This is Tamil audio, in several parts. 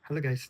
ஹலோ கைஸ்,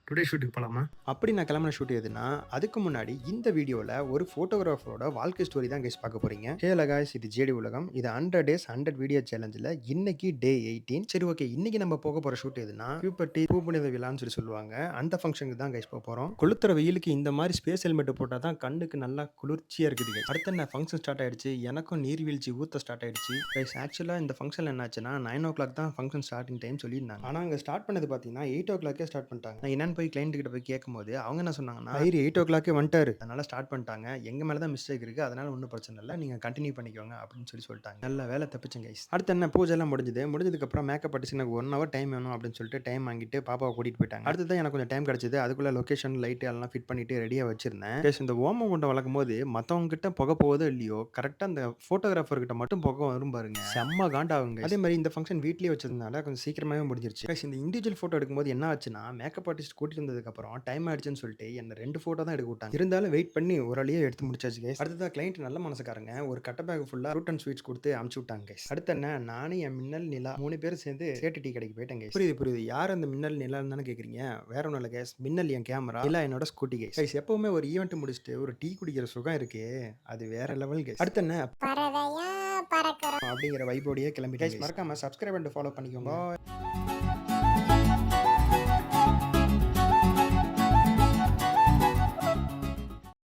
டுடே ஷூட்டுக்கு போலாமா? அப்படி நான் கிளம்புன ஷூட் எதுன்னா, அதுக்கு முன்னாடி இந்த வீடியோல ஒரு ஃபோட்டோகிராஃபரோட வாழ்க்கை ஸ்டோரி தான் கைஸ் பார்க்க போறீங்க. ஹேல காய்ஸ், இது ஜேடி உலகம். இது 100 டேஸ் 100 வீடியோ சேலஞ்சில இன்னைக்கு டே 18. சரி, ஓகே. இன்னைக்கு நம்ம போக போற ஷூட் எதுன்னா, பியூபர்ட்டி பூப்புனித விழான்னு சொல்லுவாங்க. அந்த ஃபங்ஷனுக்கு தான் கைஸ் போறோம். கொளுத்துற வெயிலுக்கு இந்த மாதிரி ஸ்பேஸ் ஹெல்மெட் போட்டா தான் கண்ணுக்கு நல்லா குளிர்ச்சியா இருக்குது கைஸ். அடுத்து என்ன ஃபங்ஷன் ஸ்டார்ட் ஆயிடுச்சு. எனக்கும் நீர்வீழ்ச்சி ஊத்த ஸ்டார்ட் ஆயிடுச்சு. கைஸ், ஆக்சுவலா இந்த ஃபங்ஷன் என்னாச்சுன்னா 9:00 தான் ஃபங்ஷன் ஸ்டார்டிங் டைம் சொல்லியிருந்தாங்க. ஆனா அங்க ஸ்டார்ட் பண்ணது பார்த்தீங்கன்னா 8:00 ஸ்டார்ட் பண்ணிட்டாங்க. நான் என்னன்னு போய் கிளையண்ட் கிட்ட போய் கேட்கும்போது அவங்க என்ன சொன்னாங்கன்னா, ஐயர் 8:00 வந்துட்டாரு. அதனால ஸ்டார்ட் பண்ணிட்டாங்க. எங்க மேல தான் மிஸ்டேக் இருக்கு. அதனால ஒண்ணும் பிரச்சனை இல்ல. நீங்க கன்டின்யூ பண்ணிக்கோங்க அப்படின்னு சொல்லிட்டாங்க. நல்ல வேலை தப்பிச்சேன் கைஸ். அடுத்து என்ன, பூஜை எல்லாம் முடிஞ்சது. முடிஞ்சதுக்கு அப்புறம் மேக்கப் ஆர்டிஸ்ட் எனக்கு 1 ஹவர் டைம் வேணும் அப்படின்னு சொல்லிட்டு டைம் வாங்கிட்டு பாப்பாவை கூட்டிட்டு போயிட்டாங்க. அடுத்து எனக்கு கொஞ்சம் டைம் கிடைச்சது. அதுக்குள்ள லொகேஷன் லைட் எல்லாம் ஃபிட் பண்ணிட்டு ரெடியா வச்சிருந்தேன். கைஸ், இந்த ஓமம் குண்டம் வளர்க்கும் போது மத்தவங்க கிட்ட புகை போகுதோ இல்லையோ, கரெக்டா அந்த போட்டோகிராஃபர் கிட்ட மட்டும் புகை வரும் பாருங்க. செம்ம காண்டாகுங்க. அதே மாதிரி இந்த ஃபங்க்ஷன் வீட்லயே வச்சதுனால கொஞ்சம் சீக்கிரமாவே முடிஞ்சிருச்சு. கைஸ், இந்த இண்டிவிஜுவல் போட்டோ எடுக்கும்போது என்ன ஆச்சுன்னா, மேக்கப் ஆர்டிஸ்ட் கூட்டிட்டு வந்ததுக்கு அப்புறம் டைம் ஆயிடுச்சுன்னு சொல்லிட்டு என்ன 2 ஃபோட்டோ தான் எடுக்க விட்டாங்க. இருந்தாலும் வெயிட் பண்ணி ஒரு வழியா எடுத்து முடிச்சாச்சு கைஸ். அடுத்ததா கிளையண்ட் நல்ல மனசுக்காரங்க ஒரு கட்ட பேக் ஃபுல்லா ஃப்ரூட் அண்ட் ஸ்வீட்ஸ் கொடுத்து அனுப்பிச்சு விட்டாங்க கைஸ். அடுத்து என்ன, நானும் என் மின்னல் நிலா 3 பேரும் சேர்ந்து சேட்டு டீ கடைக்கு போயிட்டேன் கைஸ். புரியுது. யார் அந்த மின்னல் நிலான்னு தானே கேக்குறீங்க? வேற ஒன்றும் இல்லை கைஸ். மின்னல் என் கேமரா, நிலா என்னோட ஸ்கூட்டி கைஸ். கைஸ், எப்பவுமே ஒரு ஈவெண்ட் முடிச்சுட்டு ஒரு டீ குடிக்கிற சுகம் இருக்கே, அது வேற லெவல் கைஸ். அடுத்து என்ன, பறவையா பறக்கிறோம். அப்படிங்கிற வைபோடியே கிளம்பிட்டேன் கைஸ். மறக்காம சப்ஸ்கிரைப் அண்ட் ஃபாலோ பண்ணிக்கோங்க.